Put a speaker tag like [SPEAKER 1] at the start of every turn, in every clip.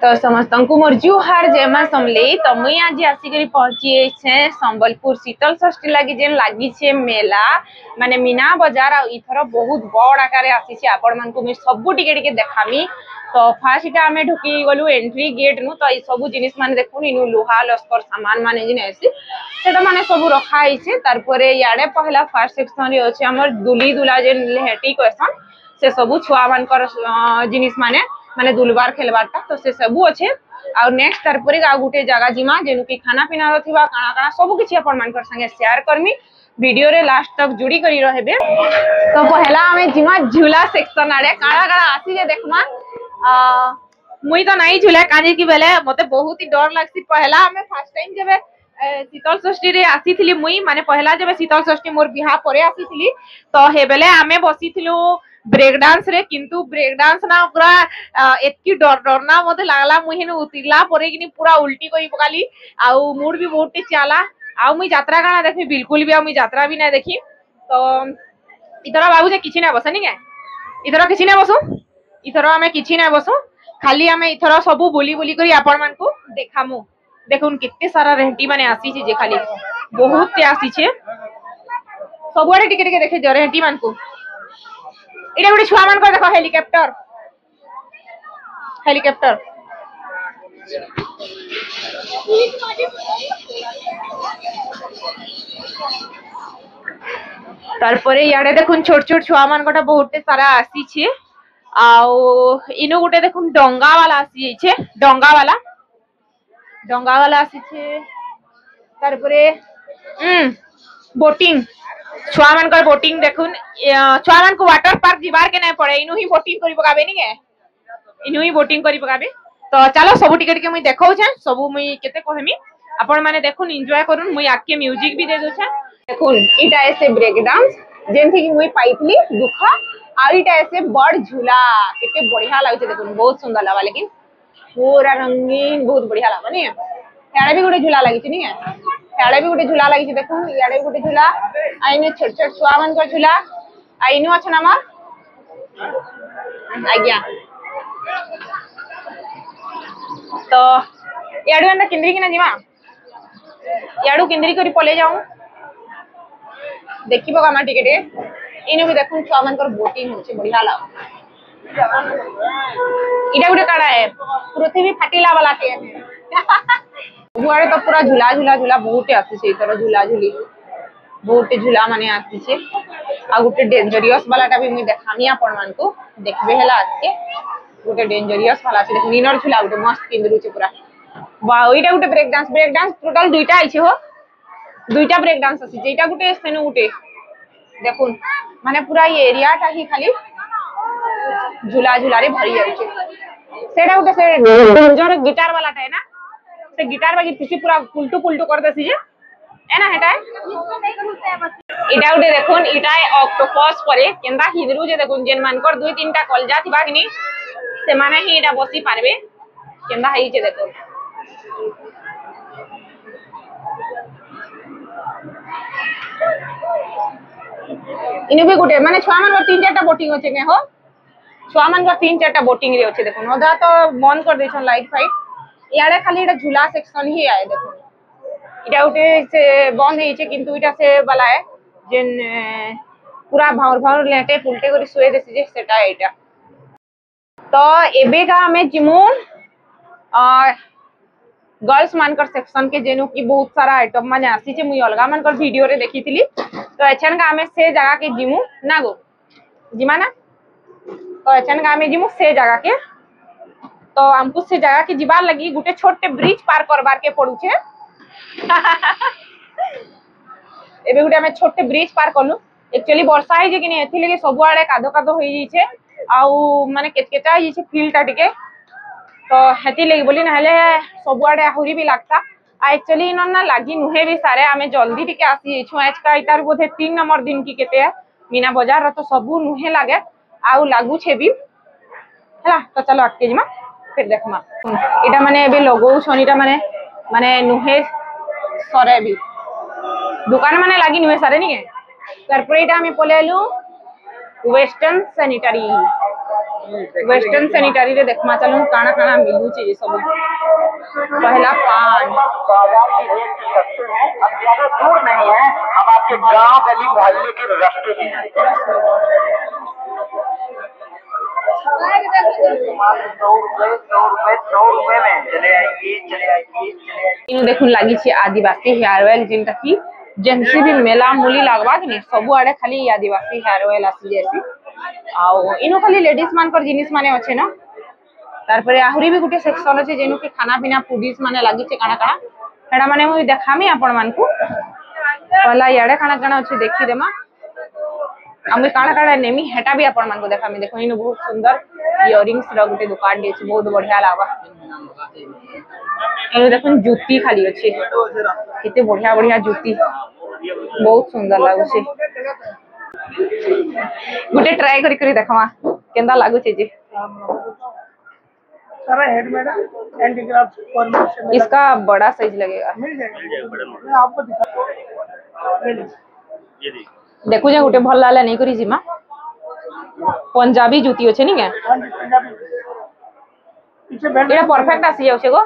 [SPEAKER 1] तो समस्त को मोर जुहार जय मां समलेई। तो मुई आज आसिक पहुंची छे संबलपुर शीतल षष्ठी लगी जेन लगी छे मेला माने मीना बाजार। इथर बहुत बड़ आकार आसी आपण मन को मुई सब टिके टिके देखामी। तो फास्ट इटा आमे ढुकी गलु एंट्री गेट नु। तो सब जिनिस माने देखुन इनु लोहा लस्कर सामान माने जिन आसी सेटा माने सब रखा आइछे। तार परे याडे पहला फर्स्ट सेक्शन रे अछि हमर दुली दुला जेन हेटी क्वेश्चन से सब छुआ मानकर जिनिस माने माने दुलबार खेलबारटा तो से सबु अच्छे। आ नेक्स्ट तार परे आ गुटे जगह जिमा जेनु कि खाना पीना रथिबा काना काना सब किछि अपन मानकर संगे शेयर करमी वीडियो रे लास्ट तक जुड़ी करी रहबे। तो पहला हमें जिमा झूला सेक्शन आड़े काना काना आसी जे देखमा। मुई तो नहीं झूला काजे की बेले मते बहुत ही डर लागसी। पहला हमें फर्स्ट टाइम जबे शीतल षष्ठी रे आसी थिली मुई माने पहला जबे शीतल षष्ठी मोर बिहा परे आसी थिली तो हे बेले आमे बसी थिलु ब्रेक डांस रे। किंतु ब्रेक डांस ना पूरा एतकी डरना मते लागला मुई हेनु उतिरला परे किनी पूरा उल्टी कोई पकाली आउ मूड भी बहुत चाला। आउ मुई यात्रा काना देखि बिल्कुल भी आ मुई यात्रा भी ना देखी। तो इथरा बाबू जे किछि ना बसनी के इथरा किछि ना बसु इथरा हमें किछि ना बसु खाली हमें इथरा सबु बोली बोली करी आपण मान को देखामु। देखुन कितने सारा रेहटी माने आसी छी जे खाली बहुत ते आसी छे सबुआडे टिके टिके देखे ज रेहटी मान को। इडे गुडी छुआ मान को देखो हेलीकॉप्टर हेलीकॉप्टर तारपरे याडे देखुन छोट छोट छुआ मान कोटा बहुत सारा आसी छे। आउ इनो गुटे देखुन डंगा वाला आसी छे डंगा वाला आसी छे। तारपरे बोटिंग छुआ मान कर बोटिंग देखुन छुआ मान को वाटर पार्क जीवार के नहीं पड़े इनु ही बोटिंग करी पकाबे नी के इनु ही बोटिंग करी पकाबे। तो चलो सब टिके टिके मुई देखौ छे सब मुई केते कहमी आपण माने देखुन एन्जॉय करून। मुई आके म्यूजिक भी दे दो छे देखुन इटा ऐसे ब्रेक डांस जेंथि कि मुई पाइतली दुखा आ इटा ऐसे बड़ झूला केते बढ़िया लागै देखुन बहुत सुंदर लागबा लेकिन पूरा रंगीन बहुत बढ़िया लागबा नी। याडे भी गुटे झूला लागि छी नी याडे भी गुटे झूला लागि छी देखुन याडे भी गुटे झूला आइने छोट छोट छुआ मान को झूला आइनु अच्छा हमर आज्ञा। तो याडू एंदा किंद्री किना जिमा याडू किंद्री करी पले जाऊ देखिबो गामा टिकेटे इनु भी देखुन छुआ मान कर बोटिंग होचे बढ़िया लाग। इडा गुटे काडा है पृथ्वी फाटिला वाला के बुआड़े तो पूरा झूला झूला झूला बहुत आसी से इतर झूला झूली बहुत झूला माने आसी से। आ गुटे डेंजरियस वालाटा भी मुई देखामी आपण मान को देखबे हला आके गुटे डेंजरियस वाला से निनर झूला गुटे मस्त किंदरू छे पूरा वाओ। इटा गुटे ब्रेक डांस टोटल दुईटा आइछे हो दुईटा ब्रेक डांस आसी जेटा गुटे सेनु गुटे देखुन माने पूरा ये एरियाटा ही खाली झूला झूला रे भरी जाउछे। सेटा गुटे से डेंजर गिटार वालाटा है ना से गिटार बाकी पीछे पूरा उल्टू पुल्टू कर देसी जे है ना हेटा इटा गुटे देखुन इटा ऑक्टोपस परे केंदा हिदरू जे देखुन जेन मानकर दुई तीनटा कलजा थिबा किनी से माने ही इटा बसी पारबे केंदा हेई जे देखुन। इने भी गुटे माने छुआ मान तीन चारटा बोटिंग होचे के हो छुआ मान का तीन चारटा बोटिंग रे होचे देखुन ओदा तो बंद कर देछन लाइट फाइट याडे खाली इटा झूला सेक्शन ही आए देखुन इटा उठे से बंद हेइचे किंतु इटा से वाला है जेन पूरा भावर भावर लेटे पुलटे करी सुए देसी जे सेटा एटा। तो एबे का हमें जिमु गर्ल्स मानकर सेक्शन के जेनु की बहुत सारा आइटम माने आसी छे मुई अलगा मानकर वीडियो रे देखिथिली। तो एछन का हमें से जगह के जिमु ना गो जिमा ना तो एछन का हमें जिमु से जगह के तो हमको से जगह के जीवार लगी गुटे छोटे ब्रिज पार करबार के पड़ू छे। एबे गुटे हमें छोटे ब्रिज पार करलु एक्चुअली वर्षा है जे कि एथि लगे सब आड़े कादो कादो होई जी छे आउ माने केचकेचा जी छे फील्डटा टिके तो हेति लगी बोली नहले सब आड़े आहुरी भी लागता आ एक्चुअली इन ना लागी नुहे भी सारे हमें जल्दी टिके आसी छु आज का इतार बोधे 3 नंबर दिन की केते है मीना बाजार तो सबु नुहे लागे आउ लागू छे भी हला। तो चलो आके जिमा फिर देखमा इटा माने एबे लगौ छनीटा माने माने नुहे सरे भी दुकान माने लागी नुहे सारे नी तारपरे इटा हमें पलेलु वेस्टर्न सैनिटरी वेस्टर्न सैनिटरी रे देखमा चलूं काना काना मिलू छे सब। पहला पान
[SPEAKER 2] बाजार की रेट से सस्ते हैं, हम ज्यादा दूर नहीं है, हम आपके गांव गली मोहल्ले के रास्ते में हैं। 100 रुपए में चले आइए, चले आइए, चले आइए।
[SPEAKER 1] इनु देखुन लागी छे आदिवासी हेयर ऑयल जिनटा की जेनसी भी मेला मूली लागबा कि सब आड़े खाली आदिवासी हेयर ऑयल आसी जेसी आउ इनु खाली लेडीज मान कर जिनिस माने अच्छे ना। तारपरे आहुरी भी गुटे सेक्शन अच्छे जेनु के खाना पीना फूडीज माने लागी छे काना काना हेडा माने मु देखामी आपण मानकू। पहला याडे काना काना अच्छे देखि देमा आमे काना काना नेमी हेटा भी आपण मानकू देखामी। देखो इनु बहुत सुंदर इयरिंग्स र गुटे दुकान दे छे, बहुत बढ़िया लागबा। इनु देखुन जूती खाली अच्छे, किते बढ़िया बढ़िया जूती, बहुत सुंदर लागु छे। गुटे ट्राई करी करी देखमा केंदा लागु छे जे।
[SPEAKER 3] सारा हैंडमेड हैंडीक्राफ्ट फॉर्मेशन
[SPEAKER 1] इसका बड़ा साइज लगेगा,
[SPEAKER 3] मिल जाएगा। मैं आपको दिखा
[SPEAKER 2] ये
[SPEAKER 1] देखो जे गुटे भल लाला नहीं करी जिमा पंजाबी जूती अच्छे नी के
[SPEAKER 3] पीछे बैठ
[SPEAKER 1] एटा परफेक्ट आसी जाउ छे गो।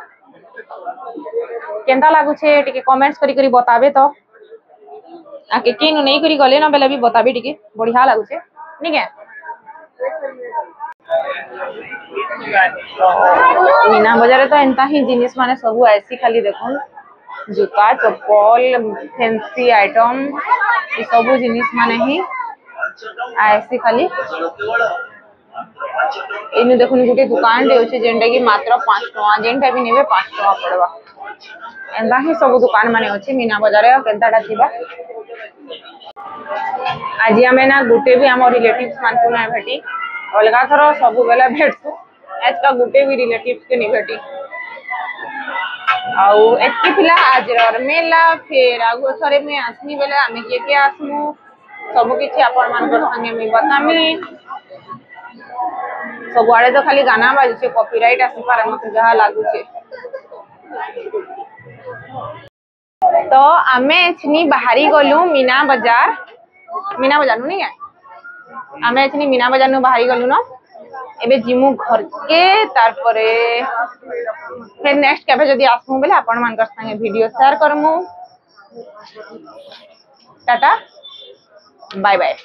[SPEAKER 1] केंदा लागु छे टिके कमेंट्स करी करी बताबे तो आके किनु नहीं करी गले ना बेले भी बताबे टिके बढ़िया लागु छे नी के। मीना बाजार तो एंता ही जिनिस माने सब ऐसी खाली देखुन जूता चप्पल फैंसी आइटम ये सब जिनिस माने ही ऐसी खाली। इनु देखुन गुटे दुकान दे होचे जेंटा की मात्र 5 टका, जेंटा भी नेबे 5 टका पड़वा। एंदा ही सब दुकान माने होचे मीना बाजार रे केंताटा थिबा। आज हमें ना गुटे भी हम रिलेटिव्स मानकू ना भेटी, अलगा थरो सब बेला भेटसु, आज का गुटे भी रिलेटिव्स के नहीं भेटी। आउ एति थिला आज र मेला फेर आगु थरे में आसनी बेले आमे के आसमु सब किछि आपण मानकर संगे में बतामी। सब आड़े तो खाली गाना बाजुचे, कॉपीराइट आसी पारे मते जहा लागु छे। तो आमे एछनी बाहरी गलु मीना बाजार नुनी के आमे एछनी मीना बाजार नु बाहरी गलु न। एबे जिमु घर के तार परे फिर नेक्स्ट केबे जदी आसमु बेले आपण मानकर संगे वीडियो शेयर करमु। Tata bye bye.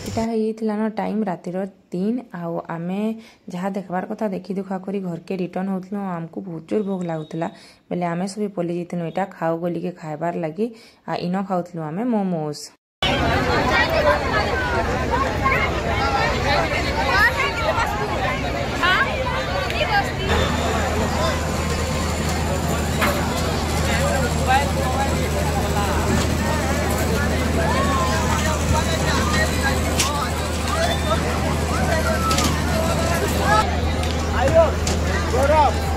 [SPEAKER 4] इटा होइथिला न टाइम रातिर 3 आउ आमे जहाँ देखबार कथा देखी दुखा करी घर के रिटर्न होतलो। आमको बहुत जोर भोग लागुतला बेले आमे सब पलि जैतनु एटा खाओ गोली के खाइबार लगी आ इनो खाउतलो आमे मोमोज।
[SPEAKER 3] Go up.